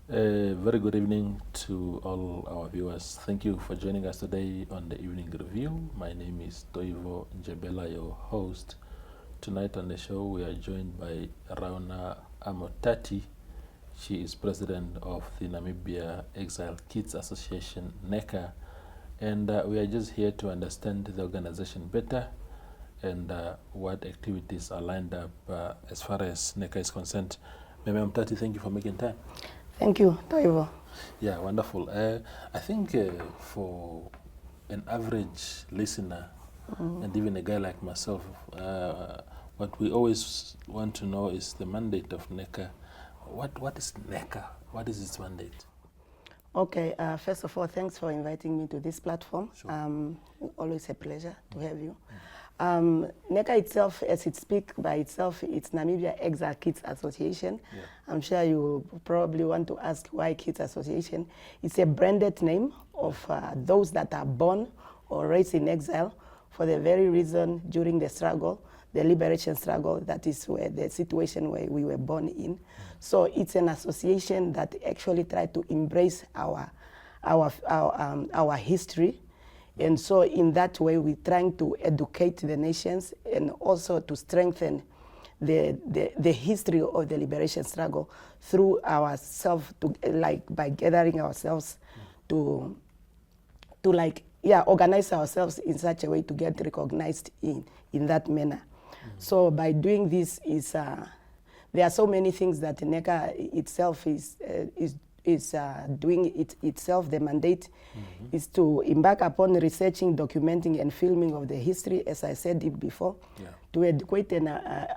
Very good evening to all our viewers. Thank you for joining us today on the Evening Review. My name is Toivo Njebela, your host. Tonight on the show, we are joined by Rauna Amutati. She is president of the Namibia Exile Kids Association, NECA, and we are just here to understand the organization better and what activities are lined up as far as NECA is concerned. Namibia Amutati, thank you for making time. Thank you, Toivo. Yeah, wonderful. I think for an average listener, and even a guy like myself, what we always want to know is the mandate of NECA. What is NECA? What is its mandate? Okay, first of all, thanks for inviting me to this platform. Sure. Always a pleasure to have you. NECA itself, as it speaks by itself, it's Namibia Exile Kids Association. Yeah. I'm sure you probably want to ask why Kids Association. It's a branded name of those that are born or raised in exile for the very reason during the struggle, the liberation struggle, that is where the situation where we were born in. So it's an association that actually tried to embrace our history. And so in that way, we're trying to educate the nations and also to strengthen the history of the liberation struggle through ourselves, by gathering ourselves to organize ourselves in such a way to get recognized in that manner. So by doing this, there are so many things that NECA itself is doing it itself. The mandate is to embark upon researching, documenting, and filming of the history, as I said it before, to educate and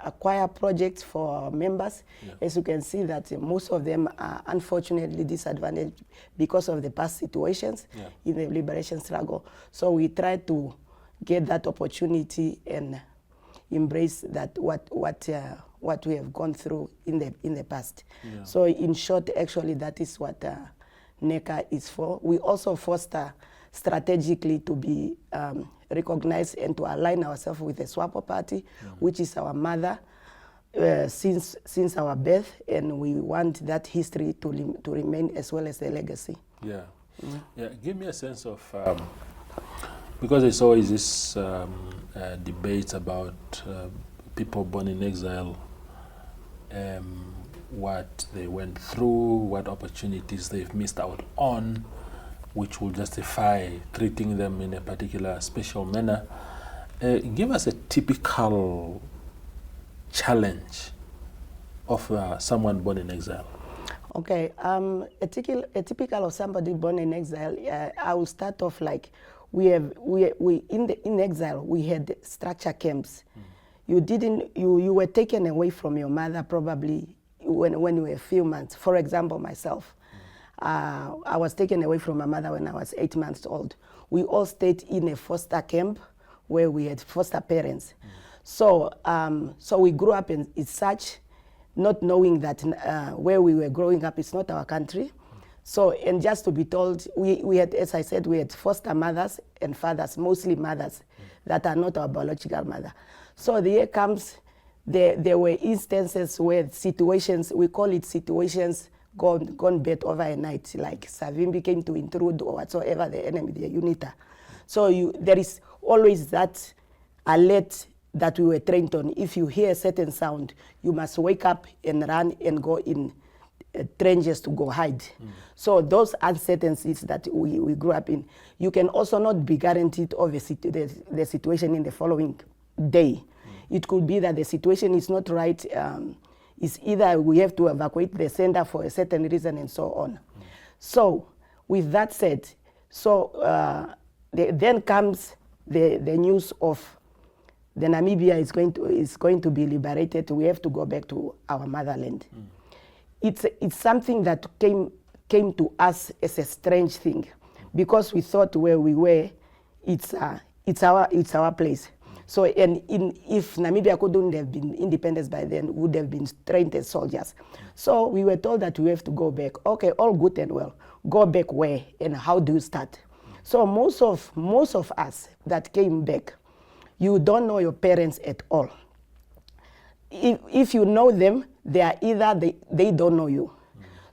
acquire projects for our members. As you can see that most of them are unfortunately disadvantaged because of the past situations in the liberation struggle. So we try to get that opportunity and embrace that what we have gone through in the past. So in short, actually, that is what NECA is for. We also foster strategically to be recognized and to align ourselves with the SWAPO party, which is our mother since our birth, and we want that history to remain as well as the legacy. Yeah. Yeah. Give me a sense of because there's always this debate about people born in exile, what they went through, what opportunities they've missed out on, which will justify treating them in a particular special manner. Give us a typical challenge of someone born in exile. Okay, a typical of somebody born in exile, I will start off like in exile we had structure camps. You were taken away from your mother probably when you were a few months. For example, myself, I was taken away from my mother when I was 8 months old. We all stayed in a foster camp where we had foster parents. So we grew up in such, not knowing that where we were growing up is not our country. So, and just to be told, we had, as I said, we had foster mothers and fathers, mostly mothers, that are not our biological mother. So there comes, there were instances where situations, we call it situations gone bad overnight, like Savimbi came to intrude or whatsoever the enemy, the UNITA. So there is always that alert that we were trained on. If you hear a certain sound, you must wake up and run and go in trenches to go hide. So those uncertainties that we grew up in, you can also not be guaranteed of the situation in the following day. It could be that the situation is not right. It's either we have to evacuate the center for a certain reason and so on. So with that said, then comes the news of the Namibia is going to be liberated. We have to go back to our motherland. It's something that came to us as a strange thing, because we thought where we were, it's our place. So, and if Namibia couldn't have been independent by then, would have been trained as soldiers. So we were told that we have to go back. Okay, all good and well. Go back where and how do you start? So most of us that came back, you don't know your parents at all. If you know them, they are either they don't know you.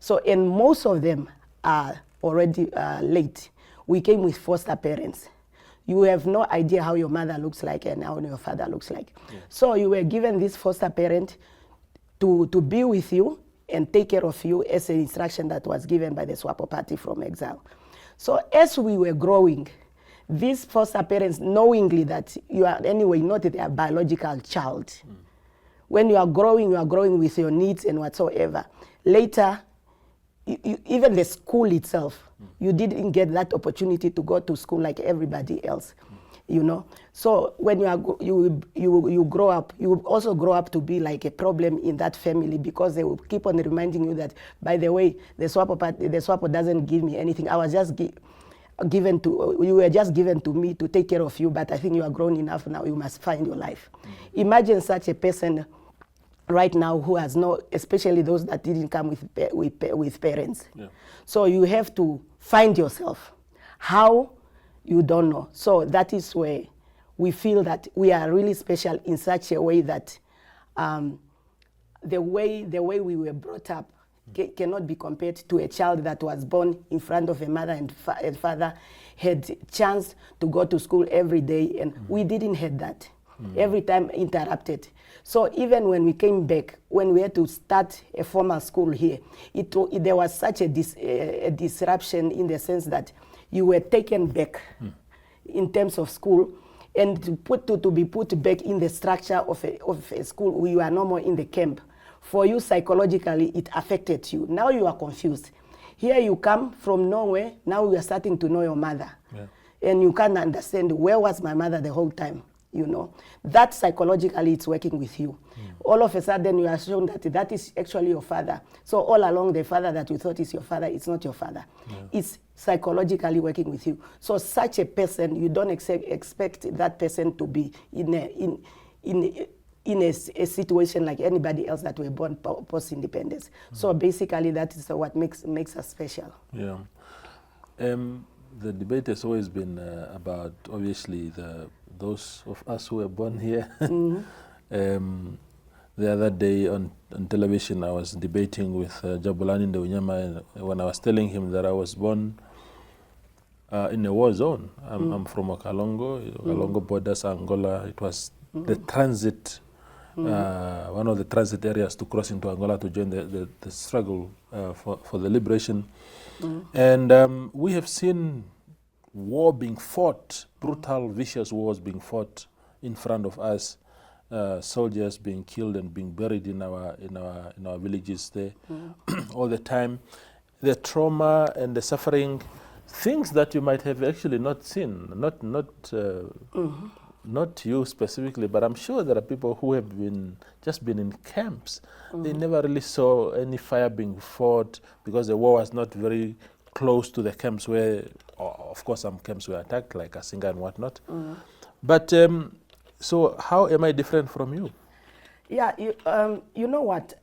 So, and most of them are already late. We came with foster parents. You have no idea how your mother looks like and how your father looks like. Yeah. So you were given this foster parent to be with you and take care of you as an instruction that was given by the SWAPO party from exile. So as we were growing, these foster parents, knowingly that you are anyway not their biological child, when you are growing with your needs and whatsoever. Later, even the school itself, you didn't get that opportunity to go to school like everybody else, you know. So when you grow up, you will also grow up to be like a problem in that family, because they will keep on reminding you that, by the way, the SWAPO doesn't give me anything. I was just you were just given to me to take care of you, but I think you are grown enough now, you must find your life. Imagine such a person right now who has no, especially those that didn't come with parents. Yeah. So you have to find yourself. How? You don't know. So that is where we feel that we are really special in such a way that the way we were brought up cannot be compared to a child that was born in front of a mother and father, had chance to go to school every day, and we didn't have that. Every time interrupted. So even when we came back, when we had to start a formal school here, there was such a disruption, in the sense that you were taken back in terms of school, and to be put back in the structure of a school where you are no more in the camp. For you, psychologically, it affected you. Now you are confused. Here you come from nowhere, now you are starting to know your mother. Yeah. And you can't understand, where was my mother the whole time? You know, that psychologically it's working with you. All of a sudden you are shown that that is actually your father. So all along, the father that you thought is your father, it's not your father. Yeah. It's psychologically working with you. So such a person, you don't expect that person to be in a situation like anybody else that were born post-independence. So basically that is what makes us special. Yeah. The debate has always been about, obviously, those of us who were born here. The other day on television, I was debating with Jabulani Ndeunyama when I was telling him that I was born in a war zone. I'm from Okalongo borders, Angola. It was the transit, one of the transit areas to cross into Angola to join the struggle for the liberation. And we have seen war being fought, brutal, vicious wars being fought in front of us, soldiers being killed and being buried in our villages there all the time. The trauma and the suffering, things that you might have actually not seen, not you specifically, but I'm sure there are people who have just been in camps. They never really saw any fire being fought, because the war was not very close to the camps where, of course, some camps were attacked, like Asinga and whatnot. But so how am I different from you? Yeah, you know what?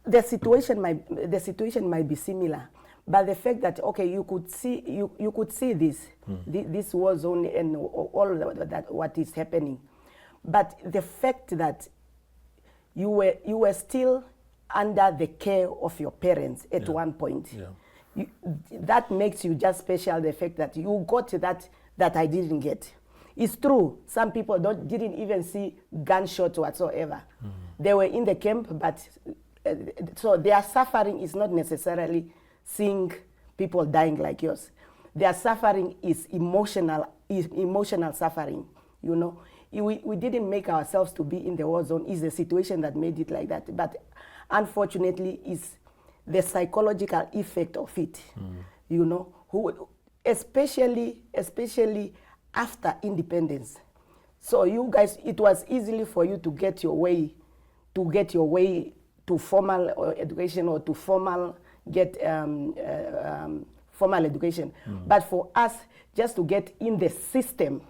The situation might be similar, but the fact that, okay, you could see this war zone and all that what is happening, but the fact that you were still under the care of your parents at one point, that makes you just special. The fact that you got that I didn't get. It's true. Some people didn't even see gunshots whatsoever. They were in the camp, but so their suffering is not necessarily seeing people dying like yours. Their suffering is emotional suffering. You know, we didn't make ourselves to be in the war zone. It's the situation that made it like that. But unfortunately, it's the psychological effect of it. You know, especially after independence. So you guys, it was easily for you to get your way to formal education, or to formal education. But for us, just to get in the system,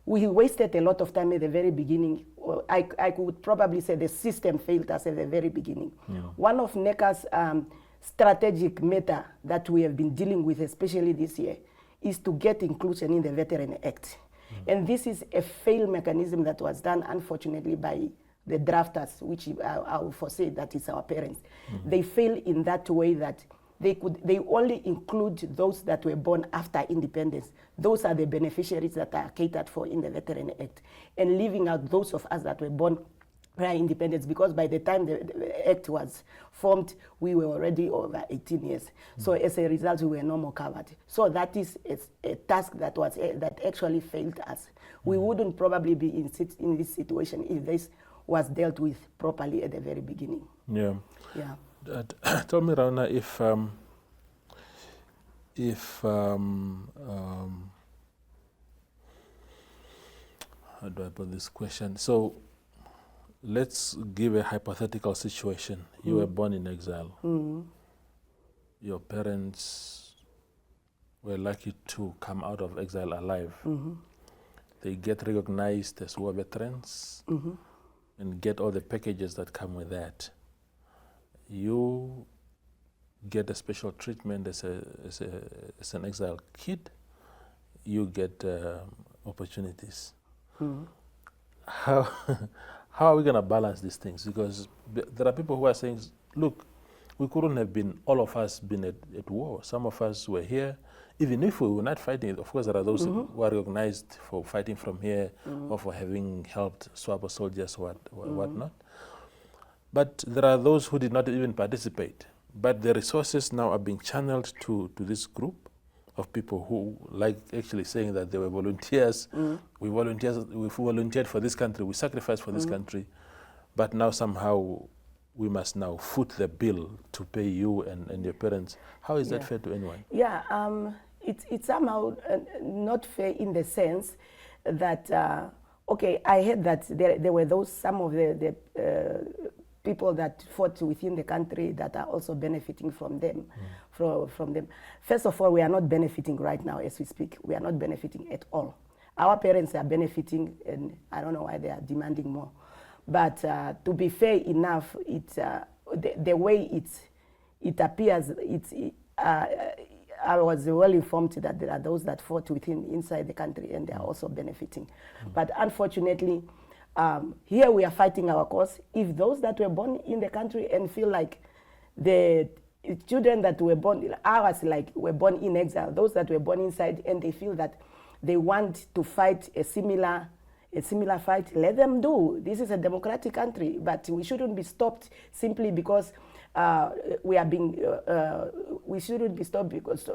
we wasted a lot of time at the very beginning. I could probably say the system failed us at the very beginning. One of NECA's strategic matter that we have been dealing with, especially this year, is to get inclusion in the Veteran Act. And this is a failed mechanism that was done, unfortunately, by the drafters, which I will foresee that is our parents, they fail in that way that they only include those that were born after independence. Those are the beneficiaries that are catered for in the Veteran Act, and leaving out those of us that were born prior independence, because by the time the Act was formed, we were already over 18 years. So as a result, we were no more covered. So that is a task that actually failed us. We wouldn't probably be in this situation if this was dealt with properly at the very beginning. Yeah. Yeah. Tell me, Rauna, how do I put this question? So let's give a hypothetical situation. You were born in exile. Your parents were lucky to come out of exile alive. They get recognized as war veterans and get all the packages that come with that. You get a special treatment as an exile kid. You get opportunities. How are we going to balance these things? Because there are people who are saying, look, we couldn't have been, all of us been at war. Some of us were here. Even if we were not fighting, of course there are those who are recognized for fighting from here or for having helped swap soldiers or whatnot. But there are those who did not even participate. But the resources now are being channeled to this group of people who, like actually saying that they were volunteers. We volunteered for this country, we sacrificed for this country, but now somehow we must now foot the bill to pay you and your parents. How is that fair to anyone? Yeah, it's somehow not fair in the sense that, okay, I heard that there were some of the people that fought within the country that are also benefiting from them. From them. First of all, we are not benefiting right now as we speak. We are not benefiting at all. Our parents are benefiting, and I don't know why they are demanding more. But to be fair enough, it's the way it appears. I was well informed that there are those that fought inside the country, and they are also benefiting. But unfortunately, here we are fighting our cause. If those that were born in the country and feel like the children that were born, ours were born in exile, those that were born inside, and they feel that they want to fight a similar fight, let them do. This is a democratic country, but we shouldn't be stopped simply because we shouldn't be stopped because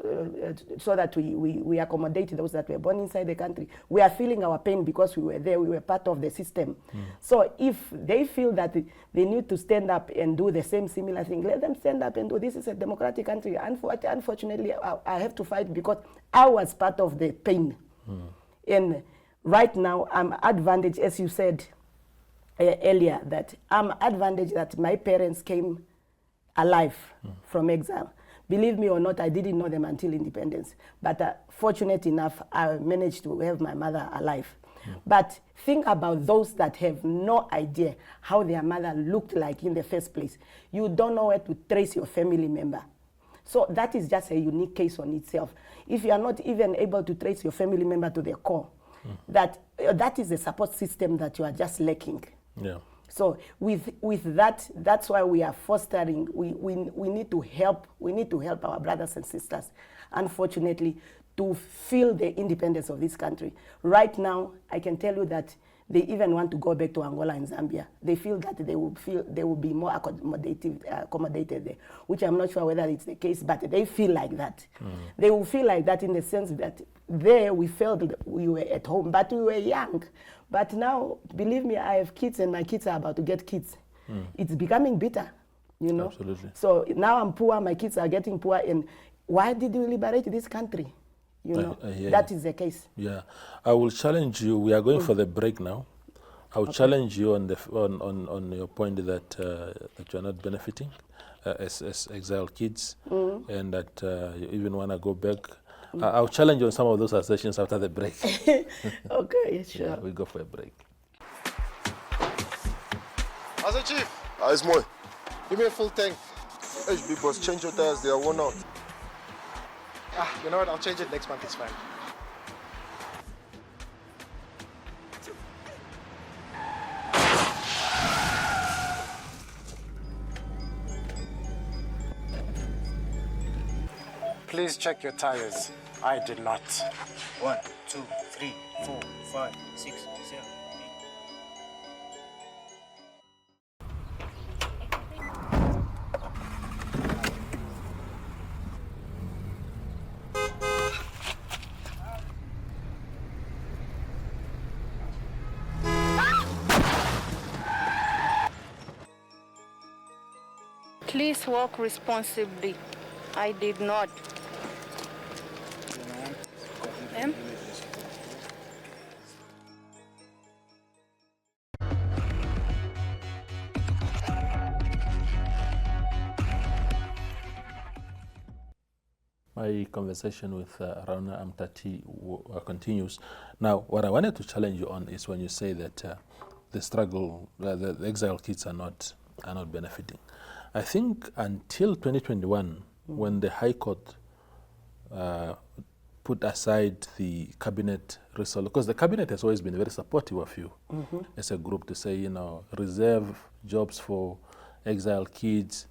so that we accommodate those that were born inside the country. We are feeling our pain because we were there, we were part of the system. So if they feel that they need to stand up and do the similar thing, let them stand up and do. This is a democratic country. Unfortunately, I have to fight because I was part of the pain. And right now, I'm advantaged, as you said earlier, that I'm advantaged that my parents came alive from exile. Believe me or not, I didn't know them until independence. But fortunate enough, I managed to have my mother alive. But think about those that have no idea how their mother looked like in the first place. You don't know where to trace your family member. So that is just a unique case on itself. If you are not even able to trace your family member to their core, that is the support system that you are just lacking. Yeah. So with that, that's why we are fostering. We need to help. We need to help our brothers and sisters, unfortunately, to feel the independence of this country. Right now, I can tell you that they even want to go back to Angola and Zambia. They feel that they will be more accommodated there, which I'm not sure whether it's the case, but they feel like that. They will feel like that in the sense that there we felt we were at home, but we were young. But now, believe me, I have kids and my kids are about to get kids. It's becoming bitter, you know. Absolutely. So now I'm poor, my kids are getting poor, and why did we liberate this country? You know, that is the case. Yeah, I will challenge you. We are going for the break now. I will challenge you on your point that that you are not benefiting as exile kids, and that you even want to go back. I'll challenge you on some of those assertions after the break. Okay, sure. Yeah, we go for a break. How's it, Chief? It's more. Give me a full tank. HB boss, change your tires, they are worn out. You know what? I'll change it next month, it's fine. Please check your tires. I did not. 1, 2, 3, 4, 5, 6, 7, 8. Please walk responsibly. I did not. Ma'am? My conversation with Rauna Amutati continues. Now, what I wanted to challenge you on is when you say that the struggle, the exile kids are not benefiting. I think until 2021, when the High Court put aside the cabinet resolution, because the cabinet has always been very supportive of you as a group to say, you know, reserve jobs for exile kids,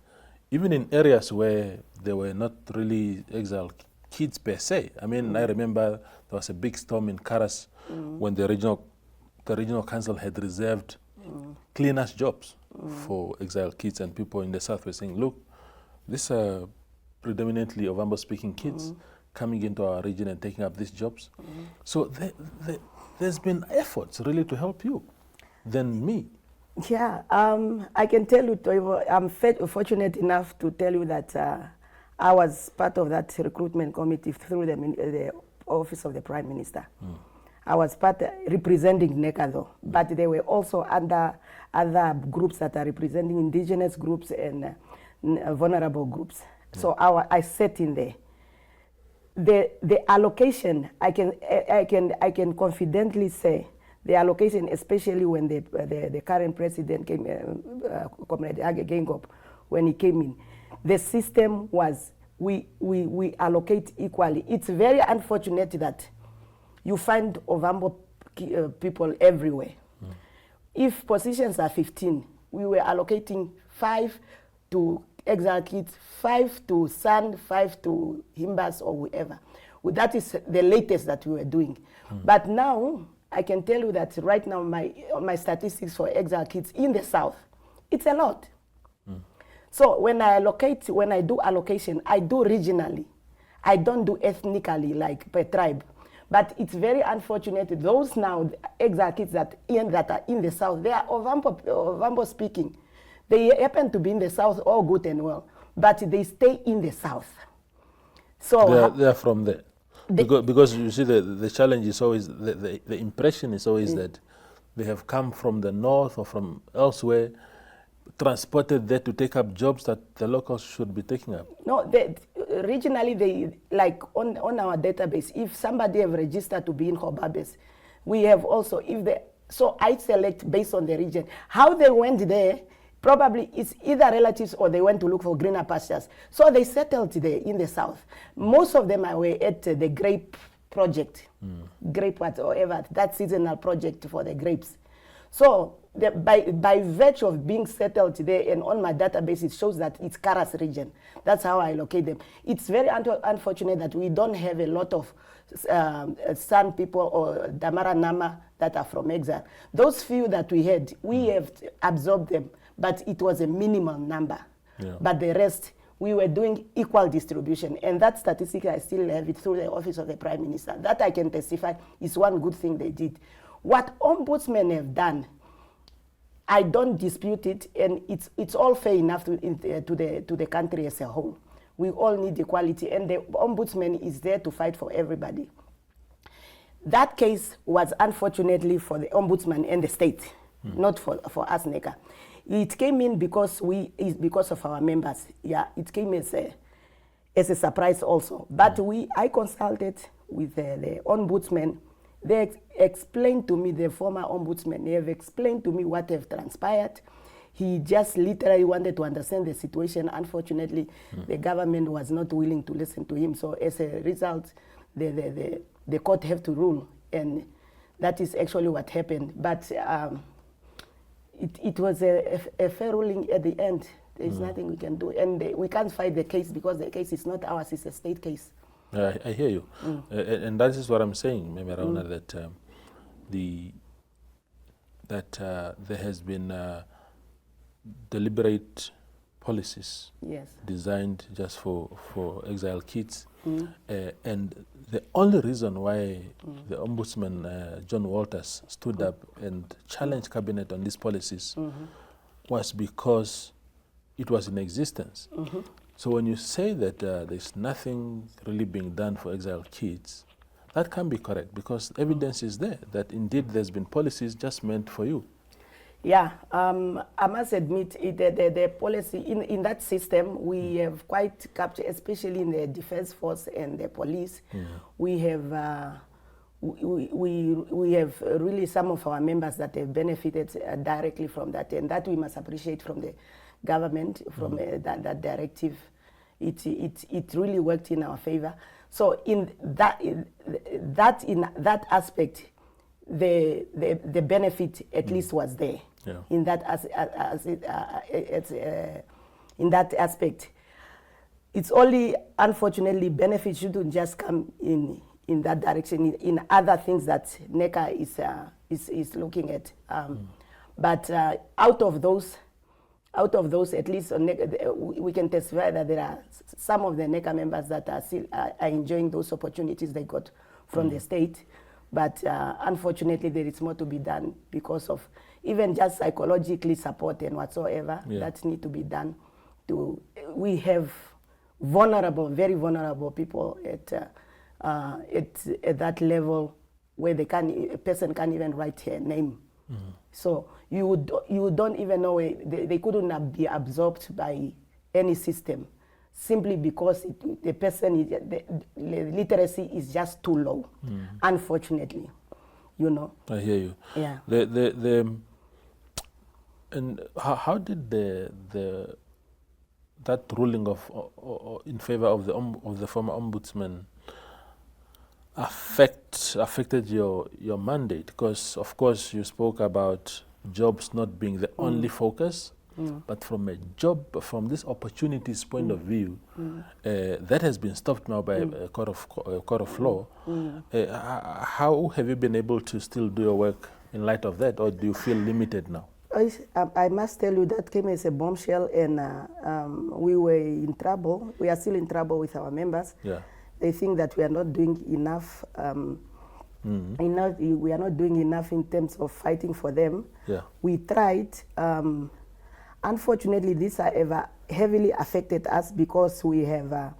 even in areas where there were not really exile kids per se. I mean, I remember there was a big storm in Karas when the regional council had reserved cleaners' jobs for exile kids, and people in the south were saying, look, these are predominantly Ovambo-speaking kids coming into our region and taking up these jobs. So there's been efforts really to help you than me. Yeah, I can tell you, Toivo, I'm fortunate enough to tell you that I was part of that recruitment committee through the Office of the Prime Minister. I was part representing NECA though, but they were also under other groups that are representing indigenous groups and vulnerable groups. So I sat in there. The allocation, I can confidently say, the allocation, especially when the current president came, Comrade Age Gengop, when he came in, the system was we allocate equally. It's very unfortunate that you find Ovambo people everywhere. If positions are 15, we were allocating 5 to exile kids, 5 to San, 5 to Himbas or whoever. Well, that is the latest that we were doing. But now, I can tell you that right now my statistics for exile kids in the south, it's a lot. So when I do allocation, I do regionally. I don't do ethnically like per tribe. But it's very unfortunate, those now exile kids that are in the south, they are Ovambo speaking. They happen to be in the south, all good and well, but they stay in the south. So they are from there. Because you see, the challenge is always, the impression is always that they have come from the north or from elsewhere, transported there to take up jobs that the locals should be taking up. No, regionally, they, like on our database, if somebody have registered to be in Hobabes, we have also, so I select based on the region. How they went there, probably it's either relatives or they went to look for greener pastures. So they settled there in the south. Most of them were at the grape project, grape whatever, that seasonal project for the grapes. So by virtue of being settled there, and on my database it shows that it's Karas region. That's how I locate them. It's very unfortunate that we don't have a lot of San people or Damara Nama that are from exile. Those few that we had, we have absorbed them, but it was a minimal number. Yeah. But the rest, we were doing equal distribution. And that statistic, I still have it through the Office of the Prime Minister. That I can testify is one good thing they did. What ombudsmen have done, I don't dispute it, and it's all fair enough to the country as a whole. We all need equality, and the ombudsman is there to fight for everybody. That case was unfortunately for the ombudsman and the state, not for us, NECA. It came in because of our members. Yeah, it came as a surprise also. But I consulted with the ombudsman. They explained to me, the former ombudsman, they have explained to me what have transpired. He just literally wanted to understand the situation. Unfortunately, the government was not willing to listen to him. So as a result, the court have to rule. And that is actually what happened. But it was a fair ruling at the end. There's nothing we can do. And we can't fight the case because the case is not ours, it's a state case. I hear you. And that is what I'm saying, Maybe Rauna, that there has been deliberate policies designed just for exile kids. And the only reason why the Ombudsman, John Walters, stood up and challenged Cabinet on these policies was because it was in existence. So when you say that there's nothing really being done for exile kids, that can be correct because evidence is there that indeed there's been policies just meant for you. Yeah, I must admit the policy in that system we have quite captured, especially in the defense force and the police. We have we have really some of our members that have benefited directly from that, and that we must appreciate from the government, from that directive. It really worked in our favor. So in that aspect, the benefit at least was there. In that in that aspect, it's only unfortunately benefit shouldn't just come in that direction in other things that NECA is looking at. But out of those, at least on NECA, we can testify that there are some of the NECA members that are still are enjoying those opportunities they got from the state. But unfortunately, there is more to be done because of even just psychologically support and whatsoever that need to be done. We have vulnerable, very vulnerable people at that level where a person can't even write her name. So you don't even know they couldn't be absorbed by any system simply because the person the literacy is just too low. Unfortunately, you know. I hear you. Yeah. And how did that ruling in favor of the former ombudsman affected your mandate? Because of course you spoke about jobs not being the only focus, but from this opportunities point of view, that has been stopped now by a court of law. How have you been able to still do your work in light of that, or do you feel limited now? I must tell you that came as a bombshell, and we were in trouble. We are still in trouble with our members. They think that we are not doing enough. We are not doing enough in terms of fighting for them. We tried. Unfortunately, this have heavily affected us because we have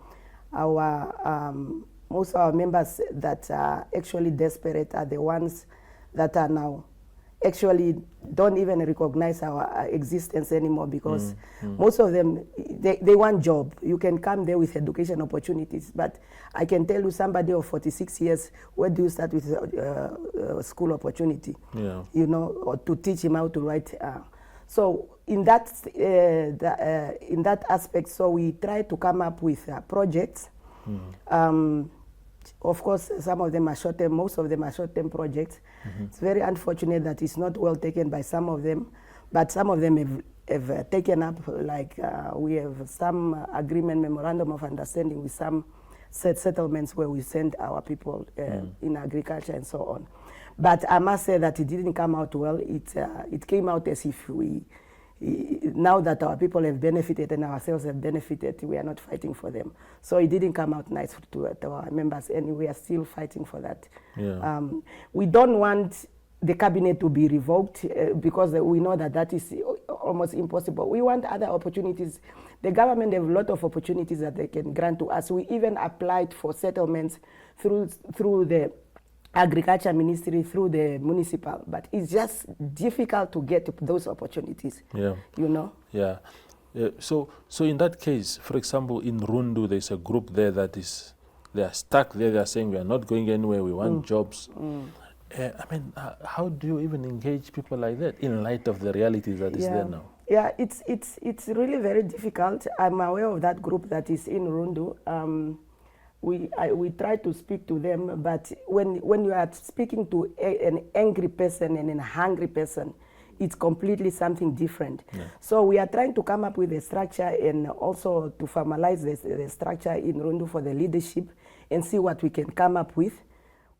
most of our members that are actually desperate are the ones that are now actually don't even recognize our existence anymore because most of them, they want job. You can come there with education opportunities, but I can tell you somebody of 46 years, where do you start with school opportunity? You know, or to teach him how to write. So in that aspect, so we try to come up with projects. Of course, some of them are short-term, most of them are short-term projects. It's very unfortunate that it's not well taken by some of them, but some of them have taken up, like we have some agreement, memorandum of understanding with some settlements where we send our people in agriculture and so on. But I must say that it didn't come out well. It came out as if now that our people have benefited and ourselves have benefited, we are not fighting for them. So it didn't come out nice to our members, and we are still fighting for that. We don't want the cabinet to be revoked because we know that is almost impossible. We want other opportunities. The government have a lot of opportunities that they can grant to us. We even applied for settlements through the agriculture ministry, through the municipal, but it's just difficult to get those opportunities. You know. So in that case, for example, in Rundu, there's a group there they are stuck there. They are saying we are not going anywhere. We want jobs. I mean, how do you even engage people like that in light of the realities that is there now? Yeah, it's really very difficult. I'm aware of that group that is in Rundu. We try to speak to them, but when you are speaking to an angry person and a hungry person, it's completely something different. So we are trying to come up with a structure and also to formalize the structure in Rundu for the leadership and see what we can come up with,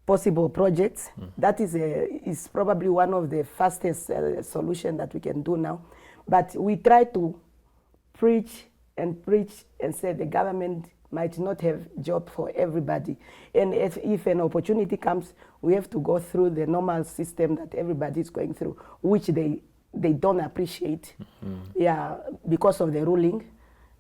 possible projects. That is probably one of the fastest solution that we can do now. But we try to preach and say the government might not have job for everybody. And if an opportunity comes, we have to go through the normal system that everybody is going through, which they don't appreciate, because of the ruling.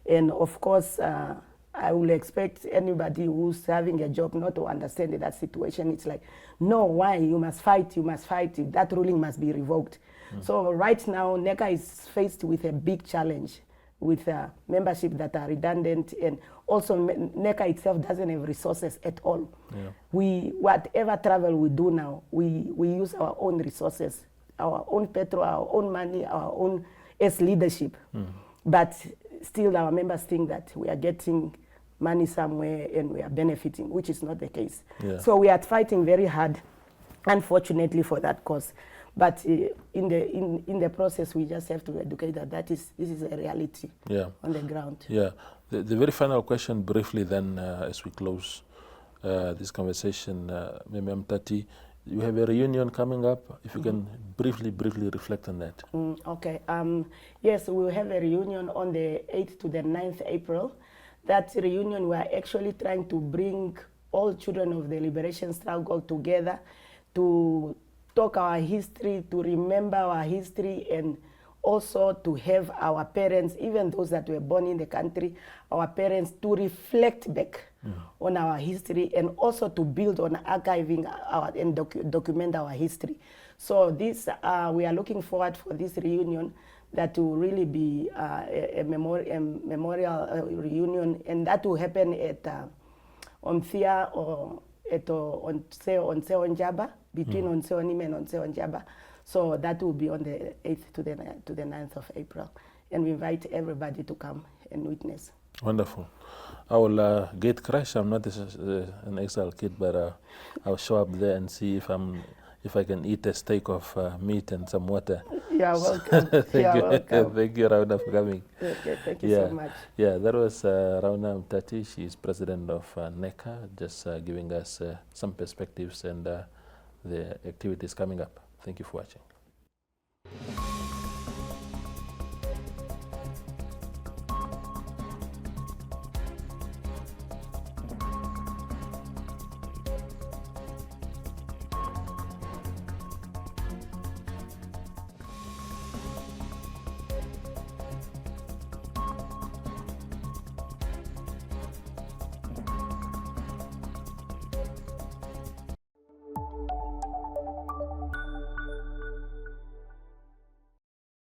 And of course, I will expect anybody who's having a job not to understand that situation. It's like, no, why? You must fight, that ruling must be revoked. So right now, NECA is faced with a big challenge with membership that are redundant, and also NECA itself doesn't have resources at all. Whatever travel we do now, we use our own resources, our own petrol, our own money, our own as leadership. But still our members think that we are getting money somewhere and we are benefiting, which is not the case. So we are fighting very hard, unfortunately, for that cause. But in the process, we just have to educate that this is a reality on the ground. The very final question, briefly, then, as we close this conversation, Namibia Amutati, you have a reunion coming up. If you can briefly reflect on that. Okay. Yes, we will have a reunion on the 8th to the 9th April. That reunion, we are actually trying to bring all children of the liberation struggle together to talk our history, to remember our history, and also to have our parents, even those that were born in the country, our parents, to reflect back on our history, and also to build on archiving and document our history. So this, we are looking forward for this reunion that will really be a memorial reunion, and that will happen at Onthia or at Onseo Njaba, between Onseo Nime and Onseo Njaba. So that will be on the 8th to the 9th of April. And we invite everybody to come and witness. Wonderful. I will gate crash. I'm not an exile kid, but I'll show up there and see if I can eat a steak of meat and some water. You're welcome. Welcome. Thank you, Rauna, for coming. Okay, thank you so much. That was Rauna Amutati. She is president of NECA, just giving us some perspectives and the activities coming up. Thank you for watching.